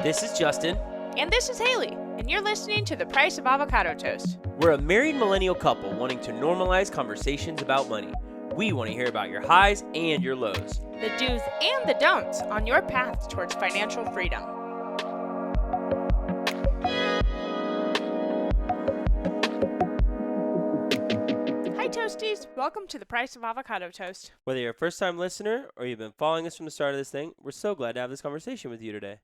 This is Justin. And this is Haley, and you're listening to The Price of Avocado Toast. We're a married millennial couple wanting to normalize conversations about money. We want to hear about your highs and your lows, The do's and the don'ts on your path towards financial freedom. Hi Toasties, welcome to The Price of Avocado Toast. Whether you're a first-time listener or you've been following us from the start of this thing, we're so glad to have this conversation with you today.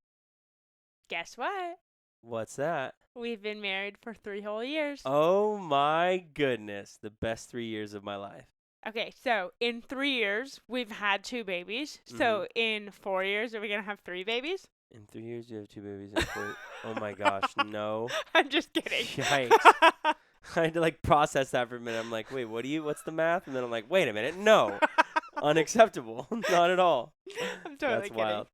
Guess what? What's that? We've been married for 3 whole years. Oh my goodness, the best 3 years of my life. Okay, so in 3 years, we've had 2 babies. So in 4 years, are we going to have 3 babies? In 3 years, you have 2 babies. And 4. Oh my gosh, no. I'm just kidding. Yikes. I had to process that for a minute. I'm like, wait, what's the math? And then I'm like, wait a minute, no. Unacceptable. Not at all. I'm totally That's kidding. wild.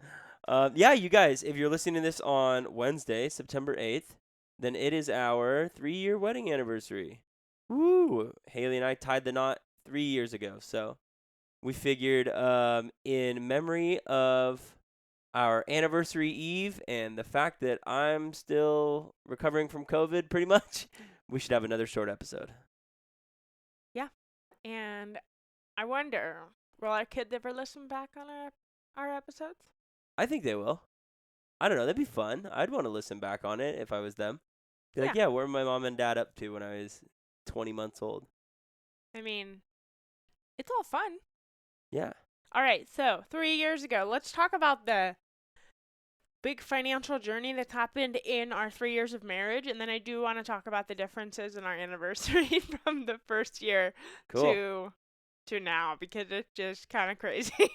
Yeah, you guys, if you're listening to this on Wednesday, September 8th, then it is our 3-year wedding anniversary. Woo! Haley and I tied the knot 3 years ago. So we figured in memory of our anniversary eve and the fact that I'm still recovering from COVID pretty much, we should have another short episode. Yeah. And I wonder, will our kids ever listen back on our episodes? I think they will. I don't know. That'd be fun. I'd want to listen back on it if I was them. Be like, yeah, what were my mom and dad up to when I was 20 months old? I mean, it's all fun. Yeah. All right. So 3 years ago, let's talk about the big financial journey that's happened in our 3 years of marriage. And then I do want to talk about the differences in our anniversary from the first year to now, because it's just kind of crazy.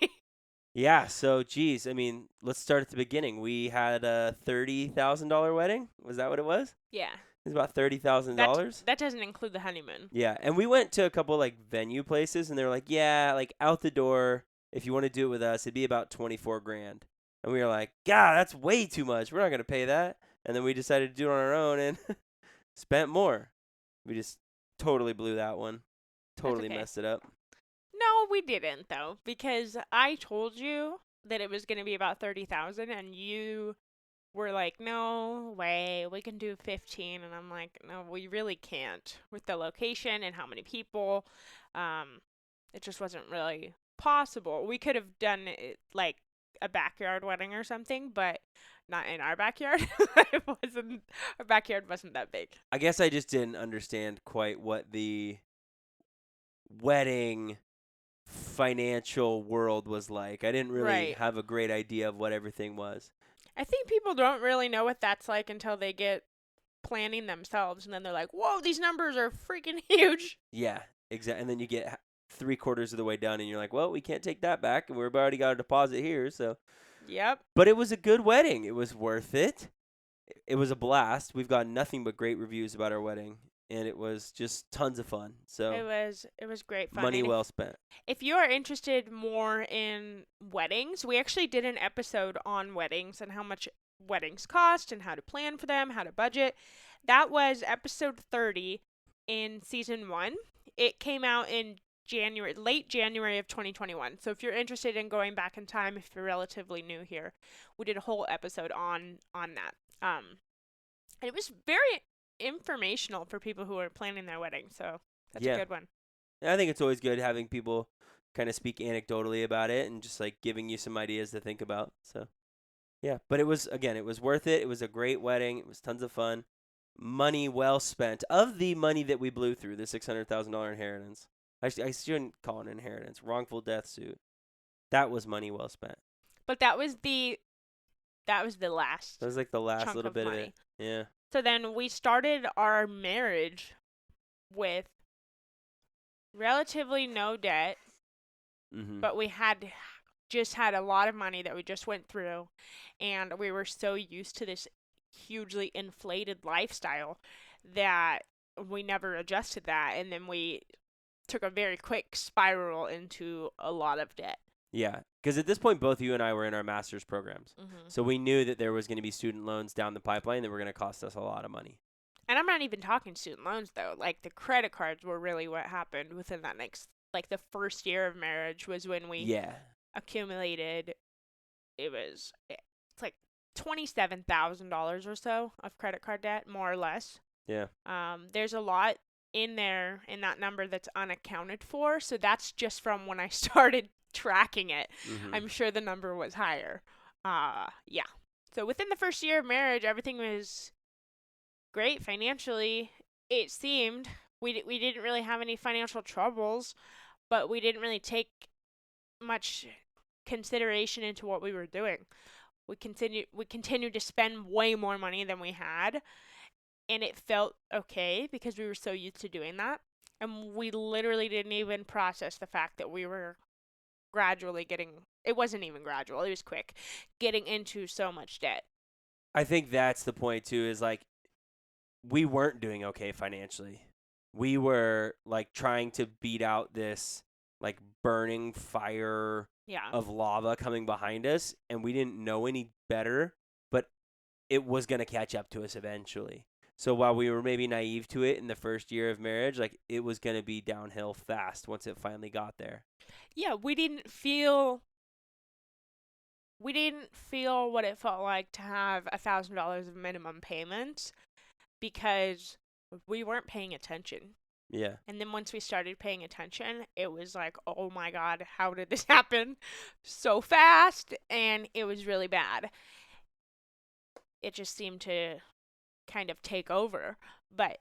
Yeah, so, geez, I mean, let's start at the beginning. We had a $30,000 wedding. Was that what it was? Yeah. It was about $30,000. That doesn't include the honeymoon. Yeah, and we went to a couple, venue places, and they were like, yeah, out the door, if you want to do it with us, it'd be about $24,000. And we were like, God, that's way too much. We're not going to pay that. And then we decided to do it on our own and spent more. We just totally blew that one. Totally messed it up. No, we didn't, though, because I told you that it was going to be about 30,000, and you were like, no way, we can do 15, and I'm like, no, we really can't with the location and how many people. It just wasn't really possible. We could have done it like a backyard wedding or something, but not in our backyard. Our backyard wasn't that big. I guess I just didn't understand quite what the wedding financial world was like. I didn't really have a great idea of what everything was. I think people don't really know what that's like until they get planning themselves, and then they're like, whoa, these numbers are freaking huge. Yeah, exactly. And then you get 3/4 of the way done, and you're like, well, we can't take that back, and we've already got a deposit here, so. Yep. But it was a good wedding. It was worth it. It was a blast. We've got nothing but great reviews about our wedding. And it was just tons of fun. So it was great fun. Money well spent. If you are interested more in weddings, we actually did an episode on weddings and how much weddings cost and how to plan for them, how to budget. That was episode 30 in season 1. It came out in late January of 2021. So if you're interested in going back in time, if you're relatively new here, we did a whole episode on that. And it was very informational for people who are planning their wedding, so that's a good one. I think it's always good having people kind of speak anecdotally about it and just giving you some ideas to think about. So yeah, but it was worth it. It was a great wedding. It was tons of fun. Money well spent. Of the money that we blew through, the $600,000 inheritance. Actually, I shouldn't call it an inheritance. Wrongful death suit. That was money well spent. But that was the last. That was the last little bit money. of it. Yeah. So then we started our marriage with relatively no debt, but we had a lot of money that we just went through, and we were so used to this hugely inflated lifestyle that we never adjusted that, and then we took a very quick spiral into a lot of debt. Yeah, because at this point, both you and I were in our master's programs. Mm-hmm. So we knew that there was going to be student loans down the pipeline that were going to cost us a lot of money. And I'm not even talking student loans, though. The credit cards were really what happened within that next, the first year of marriage was when we accumulated. It's $27,000 or so of credit card debt, more or less. Yeah. There's a lot in there in that number that's unaccounted for. So that's just from when I started tracking it. Mm-hmm. I'm sure the number was higher. Yeah. So within the first year of marriage, everything was great financially. It seemed we didn't really have any financial troubles, but we didn't really take much consideration into what we were doing. We continued to spend way more money than we had, and it felt okay because we were so used to doing that. And we literally didn't even process the fact that we were gradually it wasn't even gradual, it was quick, getting into so much debt. I think that's the point too, is like we weren't doing okay financially. We were like trying to beat out this like burning fire Yeah. of lava coming behind us, and we didn't know any better, but it was going to catch up to us eventually. So while we were maybe naive to it in the first year of marriage, like it was going to be downhill fast once it finally got there. Yeah, we didn't feel what it felt like to have $1,000 of minimum payments because we weren't paying attention. Yeah. And then once we started paying attention, it was like, oh my God, how did this happen so fast? And it was really bad. It just seemed to kind of take over. But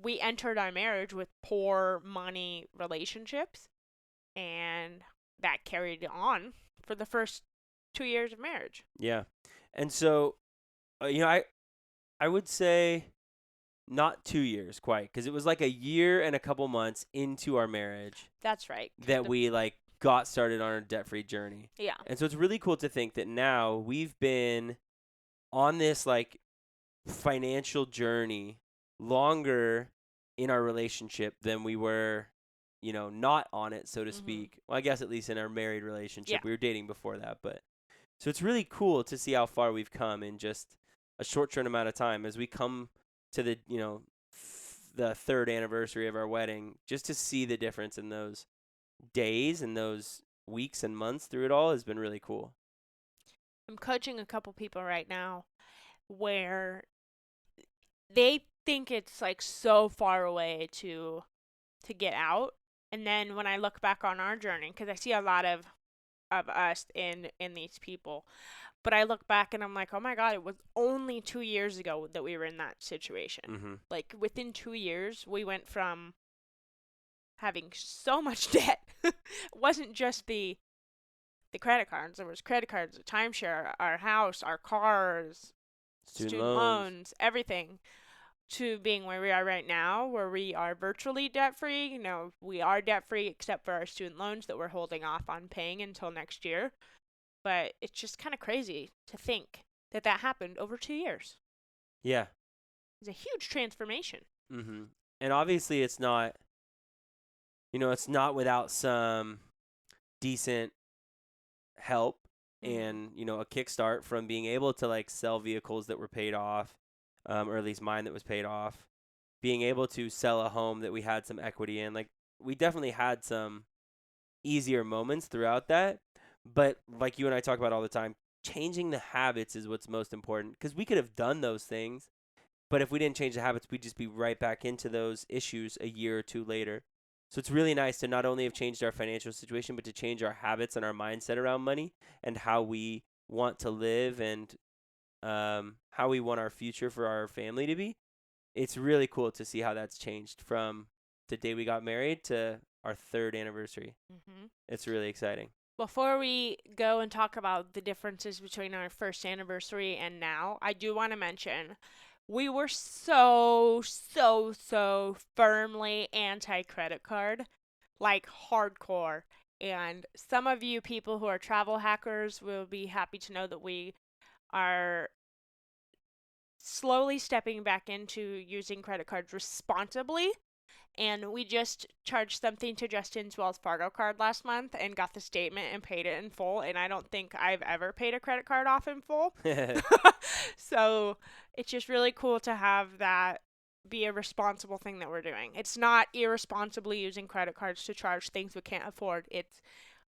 we entered our marriage with poor money relationships, and that carried on for the first 2 years of marriage. Yeah. And so, I would say not 2 years quite, because it was like a year and a couple months into our marriage That's right. that we like got started on our debt-free journey. Yeah. And so it's really cool to think that now we've been on this like financial journey longer in our relationship than we were, not on it, so to speak. Well, I guess at least in our married relationship. Yeah. We were dating before that, but so it's really cool to see how far we've come in just a short amount of time as we come to the, the third anniversary of our wedding, just to see the difference in those days and those weeks and months through it all has been really cool. I'm coaching a couple people right now where they think it's like so far away to get out. And then when I look back on our journey, because I see a lot of us in these people, but I look back and I'm like, oh my God, it was only 2 years ago that we were in that situation. Mm-hmm. Like within 2 years, we went from having so much debt. It wasn't just the credit cards. There was credit cards, a timeshare, our house, our cars, student loans, everything, to being where we are right now, where we are virtually debt-free. We are debt-free except for our student loans that we're holding off on paying until next year. But it's just kind of crazy to think that happened over 2 years. Yeah. It's a huge transformation. Mm-hmm. And obviously it's not, it's not without some decent help and, a kickstart from being able to like sell vehicles that were paid off, or at least mine that was paid off, being able to sell a home that we had some equity in. Like we definitely had some easier moments throughout that. But like you and I talk about all the time, changing the habits is what's most important, because we could have done those things, but if we didn't change the habits, we'd just be right back into those issues a year or two later. So it's really nice to not only have changed our financial situation, but to change our habits and our mindset around money and how we want to live and how we want our future for our family to be. It's really cool to see how that's changed from the day we got married to our third anniversary. Mm-hmm. It's really exciting. Before we go and talk about the differences between our first anniversary and now, I do want to mention we were so firmly anti-credit card, like hardcore. And some of you people who are travel hackers will be happy to know that we are slowly stepping back into using credit cards responsibly. And we just charged something to Justin's Wells Fargo card last month and got the statement and paid it in full. And I don't think I've ever paid a credit card off in full. So it's just really cool to have that be a responsible thing that we're doing. It's not irresponsibly using credit cards to charge things we can't afford. It's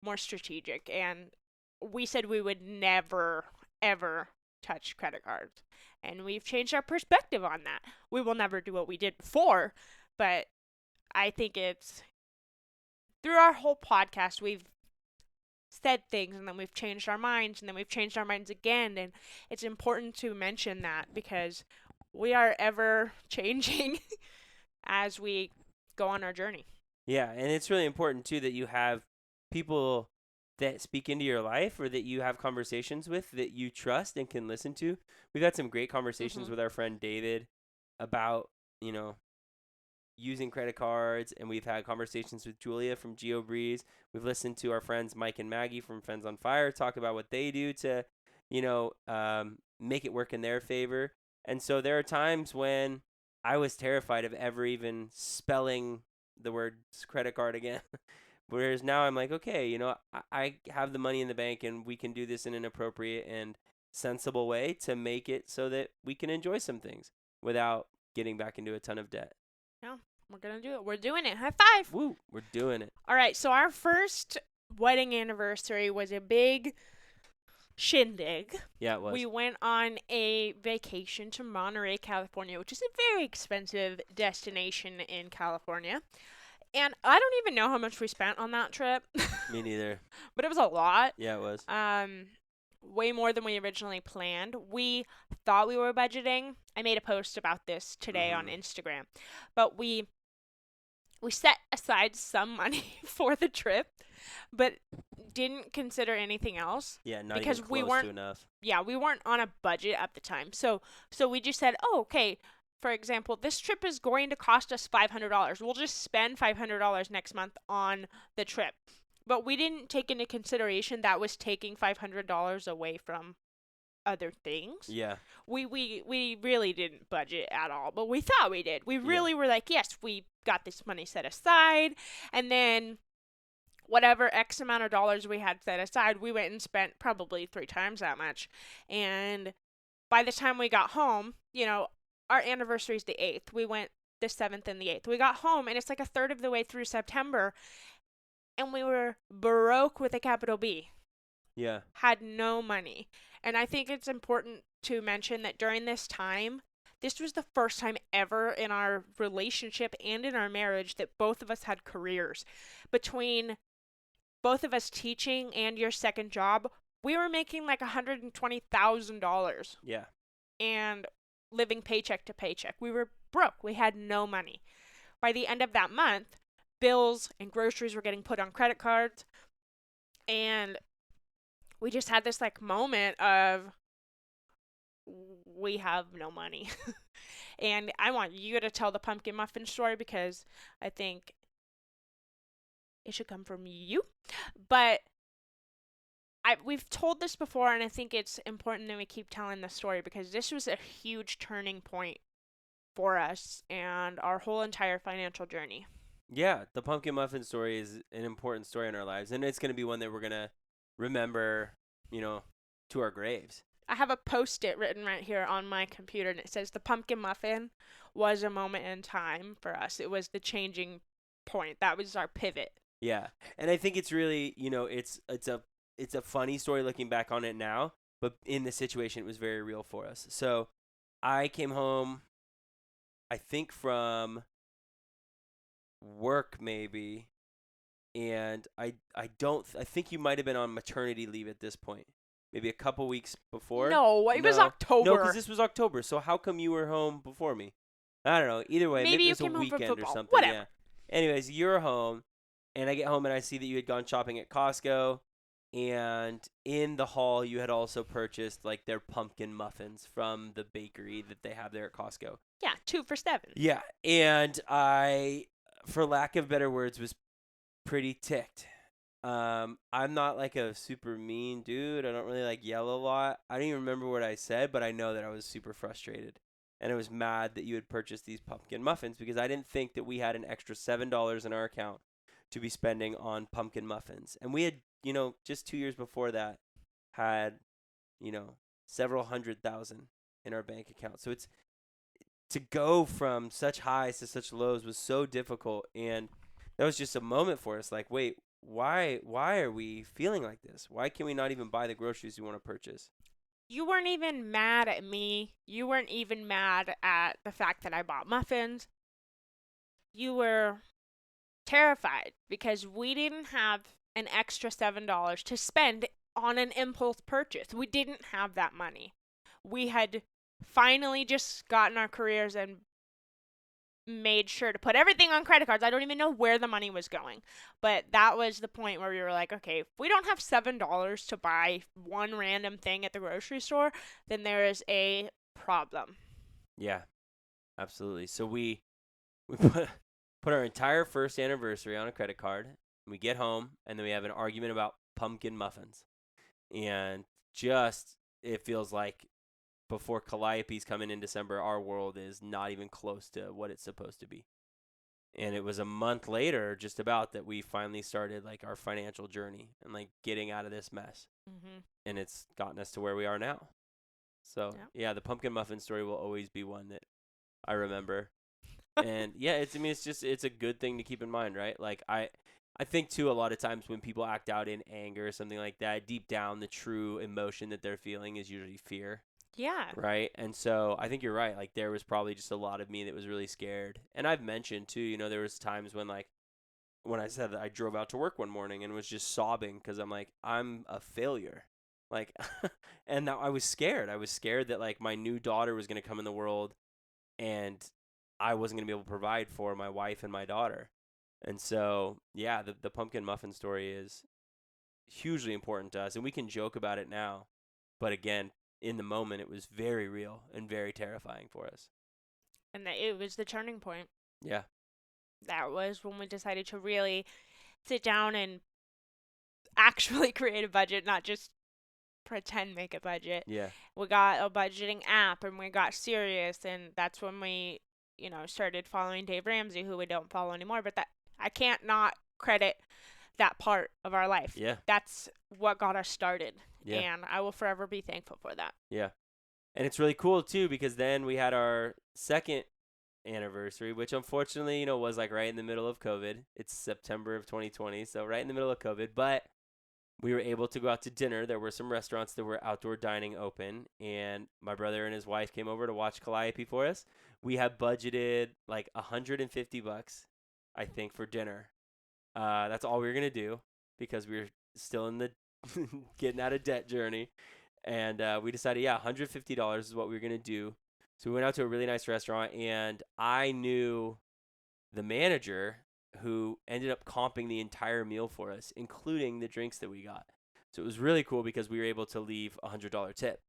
more strategic. And we said we would never, ever touch credit cards. And we've changed our perspective on that. We will never do what we did before, but I think it's through our whole podcast, we've said things and then we've changed our minds and then we've changed our minds again. And it's important to mention that because we are ever changing as we go on our journey. Yeah, and it's really important too that you have people that speak into your life or that you have conversations with that you trust and can listen to. We've had some great conversations with our friend David about, using credit cards, and we've had conversations with Julia from GeoBreeze. We've listened to our friends Mike and Maggie from Friends on Fire talk about what they do to, make it work in their favor. And so there are times when I was terrified of ever even spelling the word credit card again. Whereas now I'm like, okay, I have the money in the bank and we can do this in an appropriate and sensible way to make it so that we can enjoy some things without getting back into a ton of debt. No, we're going to do it. We're doing it. High five. Woo, we're doing it. All right, so our first wedding anniversary was a big shindig. Yeah, it was. We went on a vacation to Monterey, California, which is a very expensive destination in California. And I don't even know how much we spent on that trip. Me neither. But it was a lot. Yeah, it was. Way more than we originally planned. We thought we were budgeting. I made a post about this today on Instagram. But we set aside some money for the trip, but didn't consider anything else. Yeah, not because even we close weren't to enough. Yeah, we weren't on a budget at the time. So we just said, "Oh, okay, for example, this trip is going to cost us $500. We'll just spend $500 next month on the trip." But we didn't take into consideration that was taking $500 away from other things. Yeah. We really didn't budget at all, but we thought we did. We really were like, yes, we got this money set aside, and then whatever X amount of dollars we had set aside, we went and spent probably 3 times that much. And by the time we got home, our anniversary is the 8th. We went the 7th and the 8th. We got home, and it's like a third of the way through September, and we were broke with a capital B. Yeah. Had no money. And I think it's important to mention that during this time, this was the first time ever in our relationship and in our marriage that both of us had careers. Between both of us teaching and your second job, we were making like $120,000. Yeah. And living paycheck to paycheck. We were broke. We had no money. By the end of that month, bills and groceries were getting put on credit cards, and we just had this like moment of we have no money. And I want you to tell the pumpkin muffin story because I think it should come from you. But we've told this before, and I think it's important that we keep telling the story because this was a huge turning point for us and our whole entire financial journey. Yeah, the pumpkin muffin story is an important story in our lives, and it's going to be one that we're going to remember, to our graves. I have a Post-it written right here on my computer, and it says the pumpkin muffin was a moment in time for us. It was the changing point. That was our pivot. Yeah, and I think it's really, it's a funny story looking back on it now, but in the situation, it was very real for us. So I came home, I think from work maybe, and I think you might have been on maternity leave at this point, maybe a couple weeks before. No, it was October. No, because this was October. So how come you were home before me? I don't know. Either way, maybe it was you came a home from weekend or football. something. Whatever. Yeah. Anyways, you're home, and I get home and I see that you had gone shopping at Costco, and in the hall you had also purchased like their pumpkin muffins from the bakery that they have there at Costco. Yeah, 2 for $7. Yeah, and I, for lack of better words, was pretty ticked. I'm not like a super mean dude. I don't really like yell a lot. I don't even remember what I said, but I know that I was super frustrated. And I was mad that you had purchased these pumpkin muffins because I didn't think that we had an extra $7 in our account to be spending on pumpkin muffins. And we had, just 2 years before that had, several $100,000 in our bank account. So it's to go from such highs to such lows was so difficult. And that was just a moment for us. Like, wait, why are we feeling like this? Why can we not even buy the groceries we want to purchase? You weren't even mad at me. You weren't even mad at the fact that I bought muffins. You were terrified because we didn't have an extra $7 to spend on an impulse purchase. We didn't have that money. We had finally just gotten our careers and made sure to put everything on credit cards. I don't even know where the money was going. But that was the point where we were like, okay, if we don't have $7 to buy one random thing at the grocery store, then there is a problem. Yeah, absolutely. So we put our entire first anniversary on a credit card. We get home and then we have an argument about pumpkin muffins. And just it feels like before Calliope's coming in December, our world is not even close to what it's supposed to be. And it was a month later, just about, that we finally started like our financial journey and like getting out of this mess. Mm-hmm. And it's gotten us to where we are now. So Yep. yeah, the pumpkin muffin story will always be one that I remember. And yeah, it's a good thing to keep in mind, right? Like I think too, a lot of times when people act out in anger or something like that, deep down the true emotion that they're feeling is usually fear. Yeah. Right. And so I think you're right. Like there was probably just a lot of me that was really scared. And I've mentioned too, there was times when like when I said that I drove out to work one morning and was just sobbing because I'm like, I'm a failure. Like, and now I was scared. I was scared that like my new daughter was going to come in the world and I wasn't going to be able to provide for my wife and my daughter. And so, yeah, the pumpkin muffin story is hugely important to us. And we can joke about it now. But again, in the moment, it was very real and very terrifying for us. And it was the turning point. Yeah. That was when we decided to really sit down and actually create a budget, not just pretend make a budget. Yeah. We got a budgeting app and we got serious, and that's when we, started following Dave Ramsey, who we don't follow anymore, but that I can't not credit that part of our life. Yeah. That's what got us started. Yeah. And I will forever be thankful for that. Yeah. And it's really cool too because then we had our second anniversary, which unfortunately, was like right in the middle of COVID. It's September of 2020, so right in the middle of COVID, but we were able to go out to dinner. There were some restaurants that were outdoor dining open, and my brother and his wife came over to watch Calliope for us. We had budgeted like $150, I think, for dinner. That's all we were gonna do because we were still in the getting out of debt journey, and we decided, yeah, $150 is what we were gonna do. So we went out to a really nice restaurant, and I knew the manager who ended up comping the entire meal for us, including the drinks that we got. So it was really cool because we were able to leave a $100 tip,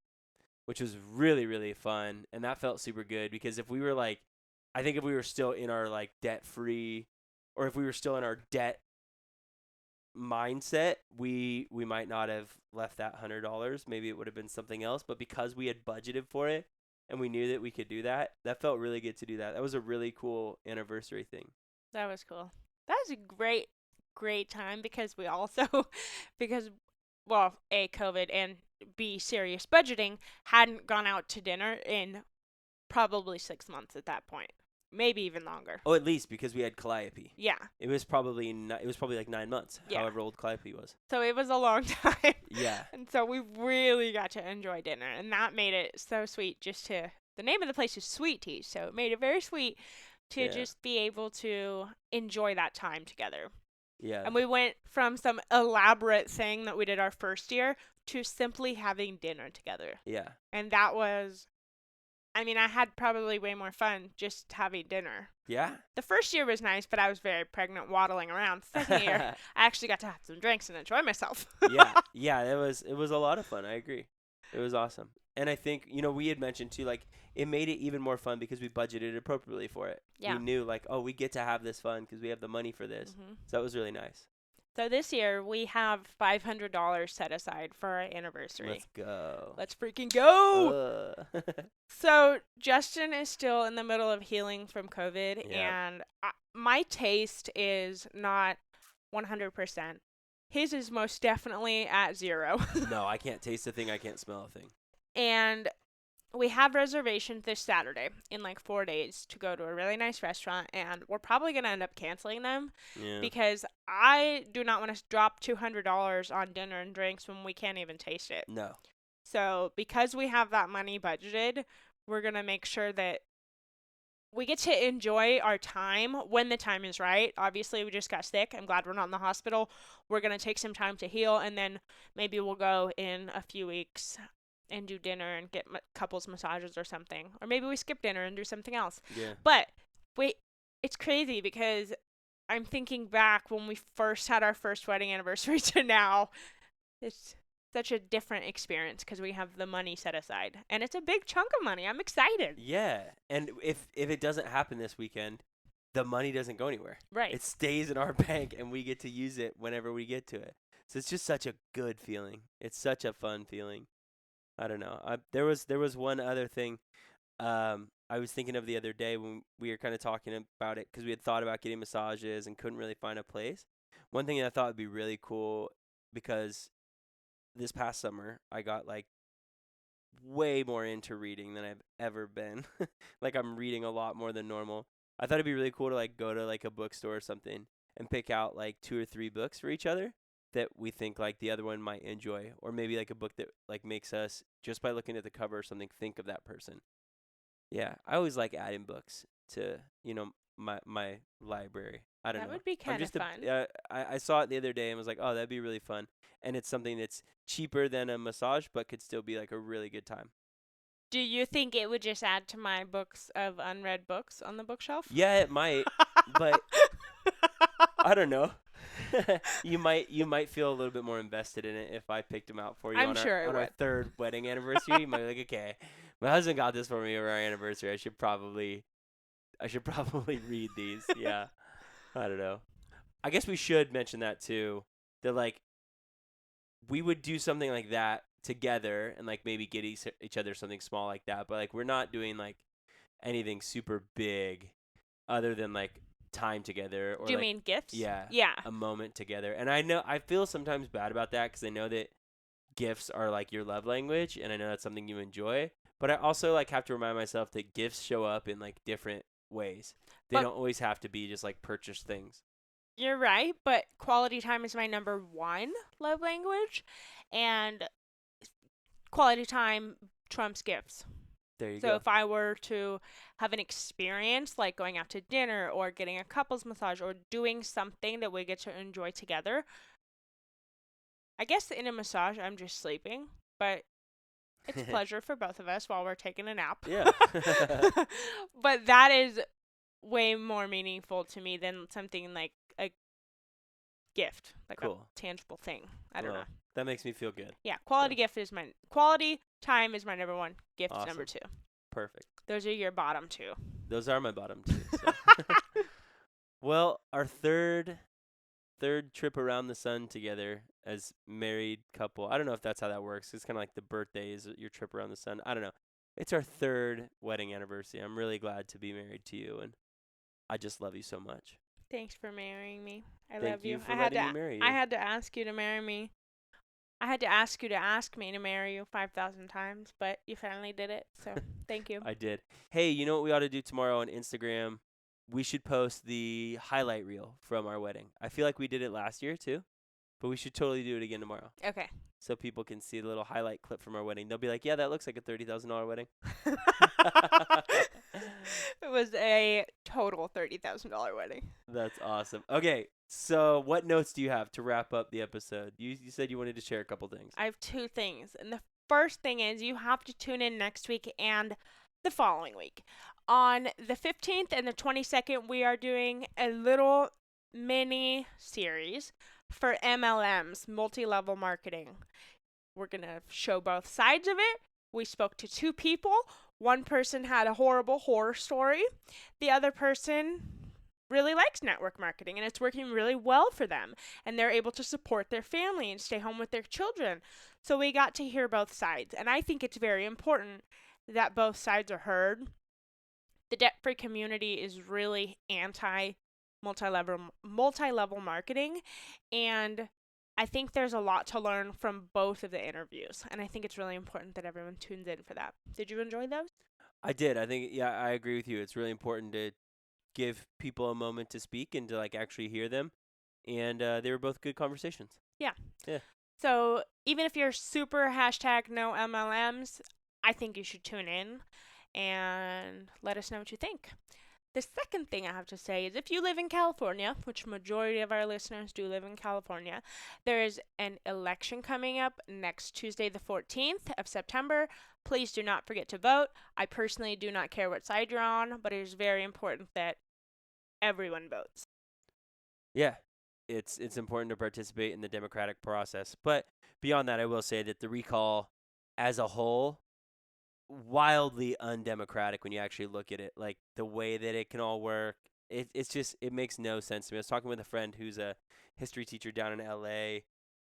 which was really, really fun. And that felt super good because if we were like, I think if we were still in our like debt free, or if we were still in our debt mindset, we might not have left that $100. Maybe it would have been something else. But because we had budgeted for it and we knew that we could do that, that felt really good to do that. That was a really cool anniversary thing. That was cool. That was a great, great time because we also, well, A, COVID, and B, serious budgeting, hadn't gone out to dinner in probably 6 months at that point. Maybe even longer. Oh, at least because we had Calliope. Yeah. It was probably like 9 months, Yeah. however old Calliope was. So it was a long time. Yeah. And so we really got to enjoy dinner. And that made it so sweet the name of the place is Sweet Tea. So it made it very sweet to just be able to enjoy that time together. Yeah. And we went from some elaborate thing that we did our first year to simply having dinner together. Yeah. And that was, I had probably way more fun just having dinner. Yeah. The first year was nice, but I was very pregnant waddling around. The second year, I actually got to have some drinks and enjoy myself. Yeah, it was a lot of fun. I agree. It was awesome. And I think, we had mentioned too, like, it made it even more fun because we budgeted appropriately for it. Yeah. We knew, like, oh, we get to have this fun because we have the money for this. Mm-hmm. So that was really nice. So this year, we have $500 set aside for our anniversary. Let's go. Let's freaking go! So Justin is still in the middle of healing from COVID, and my taste is not 100%. His is most definitely at 0. No, I can't taste a thing. I can't smell a thing. And we have reservations this Saturday in like 4 days to go to a really nice restaurant, and we're probably going to end up canceling them because I do not want to drop $200 on dinner and drinks when we can't even taste it. No. So because we have that money budgeted, we're going to make sure that we get to enjoy our time when the time is right. Obviously, we just got sick. I'm glad we're not in the hospital. We're going to take some time to heal, and then maybe we'll go in a few weeks and do dinner and get couples massages or something. Or maybe we skip dinner and do something else. Yeah. But wait, it's crazy because I'm thinking back when we first had our first wedding anniversary to now. It's such a different experience because we have the money set aside, and it's a big chunk of money. I'm excited. Yeah. And if it doesn't happen this weekend, the money doesn't go anywhere. Right. It stays in our bank, and we get to use it whenever we get to it. So it's just such a good feeling. It's such a fun feeling. I don't know. There was one other thing I was thinking of the other day when we were kind of talking about it because we had thought about getting massages and couldn't really find a place. One thing that I thought would be really cool because this past summer I got like way more into reading than I've ever been. Like I'm reading a lot more than normal. I thought it'd be really cool to like go to like a bookstore or something and pick out like 2 or 3 books for each other that we think like the other one might enjoy, or maybe like a book that like makes us just by looking at the cover or something think of that person. Yeah, I always like adding books to my library. I don't That know. would be I'm kind of just a fun. I saw it the other day and was like, oh, that'd be really fun, and it's something that's cheaper than a massage, but could still be like a really good time. Do you think it would just add to my books of unread books on the bookshelf? Yeah, it might, but I don't know. You might feel a little bit more invested in it if I picked them out for you I'm on our sure it on our would. third wedding anniversary. You might be like, okay, my husband got this for me over our anniversary. I should probably read these. Yeah, I don't know. I guess we should mention that too. That like we would do something like that together and like maybe get each other something small like that. But like we're not doing like anything super big other than like time together or Do you like mean gifts? yeah, Yeah. a moment together. And I feel sometimes bad about that because I know that gifts are like your love language, and I know that's something you enjoy. But I also like have to remind myself that gifts show up in like different ways. They But don't always have to be just like purchase things. you're right, but quality time is my number one love language, and quality time trumps gifts. There you So go. if I were to have an experience like going out to dinner or getting a couples massage or doing something that we get to enjoy together, I guess in a massage I'm just sleeping, but it's pleasure for both of us while we're taking a nap. Yeah. But that is way more meaningful to me than something like a gift, like a Cool. tangible thing. I don't know. Well, that makes me feel good. Yeah, So quality time is my number one. Gift is number awesome. two. Perfect. Those are your bottom two. Those are my bottom two. So. Well, our third trip around the sun together as married couple. I don't know if that's how that works. It's kind of like the birthday is your trip around the sun. I don't know. It's our third wedding anniversary. I'm really glad to be married to you, and I just love you so much. Thanks for marrying me. I Thank love you you. for letting me marry I you. had to ask you to marry me. I had to ask you to ask me to marry you 5,000 times, but you finally did it. So, thank you. I did. Hey, you know what we ought to do tomorrow on Instagram? We should post the highlight reel from our wedding. I feel like we did it last year too, but we should totally do it again tomorrow. Okay. So people can see the little highlight clip from our wedding. They'll be like, yeah, that looks like a $30,000 wedding. It was a total $30,000 wedding. That's awesome. Okay, so what notes do you have to wrap up the episode? You said you wanted to share a couple things. I have two things. And the first thing is you have to tune in next week and the following week. On the 15th and the 22nd, we are doing a little mini series for MLMs, multi level marketing. We're going to show both sides of it. We spoke to two people. One person had a horrible horror story. The other person really likes network marketing and it's working really well for them. And they're able to support their family and stay home with their children. So we got to hear both sides. And I think it's very important that both sides are heard. The debt-free community is really anti multi-level marketing, and I think there's a lot to learn from both of the interviews, and I think it's really important that everyone tunes in for that. Did you enjoy those? I did. I think yeah, I agree with you. It's really important to give people a moment to speak and to like actually hear them. And they were both good conversations. Yeah. Yeah. So even if you're super hashtag no MLMs, I think you should tune in and let us know what you think. The second thing I have to say is if you live in California, which majority of our listeners do live in California, there is an election coming up next Tuesday, the 14th of September. Please do not forget to vote. I personally do not care what side you're on, but it is very important that everyone votes. Yeah, it's important to participate in the democratic process. But beyond that, I will say that the recall as a whole, wildly undemocratic when you actually look at it. Like the way that it can all work, it's just it makes no sense to me. I was talking with a friend who's a history teacher down in L.A.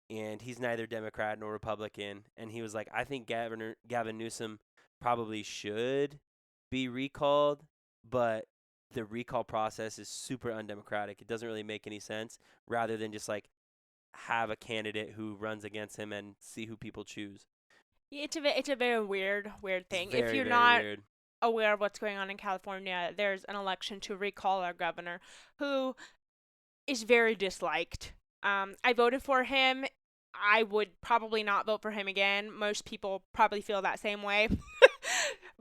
and he's neither Democrat nor Republican, and he was like, I think Gavin Newsom probably should be recalled, but the recall process is super undemocratic. It doesn't really make any sense. Rather than just like have a candidate who runs against him and see who people choose. It's a very weird It's thing. If very, you're very not weird. aware of what's going on in California, there's an election to recall our governor, who is very disliked. I voted for him. I would probably not vote for him again. Most people probably feel that same way.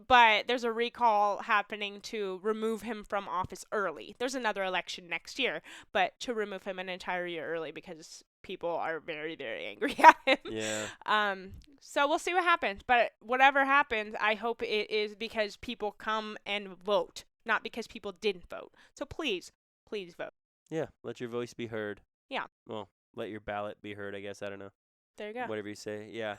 But there's a recall happening to remove him from office early. There's another election next year, but to remove him an entire year early because people are very, very angry at him. Yeah. So we'll see what happens. But whatever happens, I hope it is because people come and vote, not because people didn't vote. So please vote. Yeah. Let your voice be heard. Yeah. Well, let your ballot be heard, I guess. I don't know. There you go. Whatever you say. Yeah.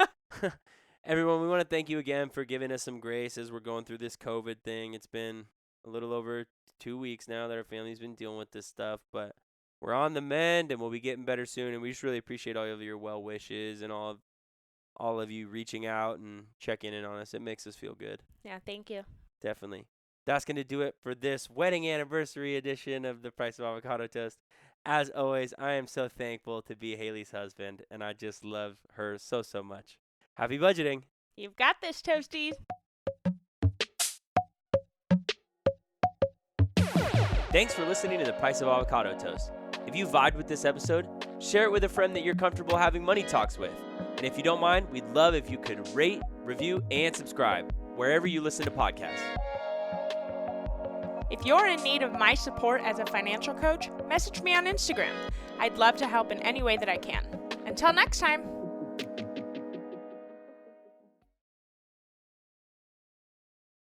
Everyone, we want to thank you again for giving us some grace as we're going through this COVID thing. It's been a little over 2 weeks now that our family's been dealing with this stuff, but we're on the mend and we'll be getting better soon. And we just really appreciate all of your well wishes and all of you reaching out and checking in on us. It makes us feel good. Yeah, thank you. Definitely. That's going to do it for this wedding anniversary edition of the Price of Avocado Toast. As always, I am so thankful to be Haley's husband, and I just love her so, so much. Happy budgeting. You've got this, Toasties. Thanks for listening to the Price of Avocado Toast. If you vibed with this episode, share it with a friend that you're comfortable having money talks with. And if you don't mind, we'd love if you could rate, review, and subscribe wherever you listen to podcasts. If you're in need of my support as a financial coach, message me on Instagram. I'd love to help in any way that I can. Until next time.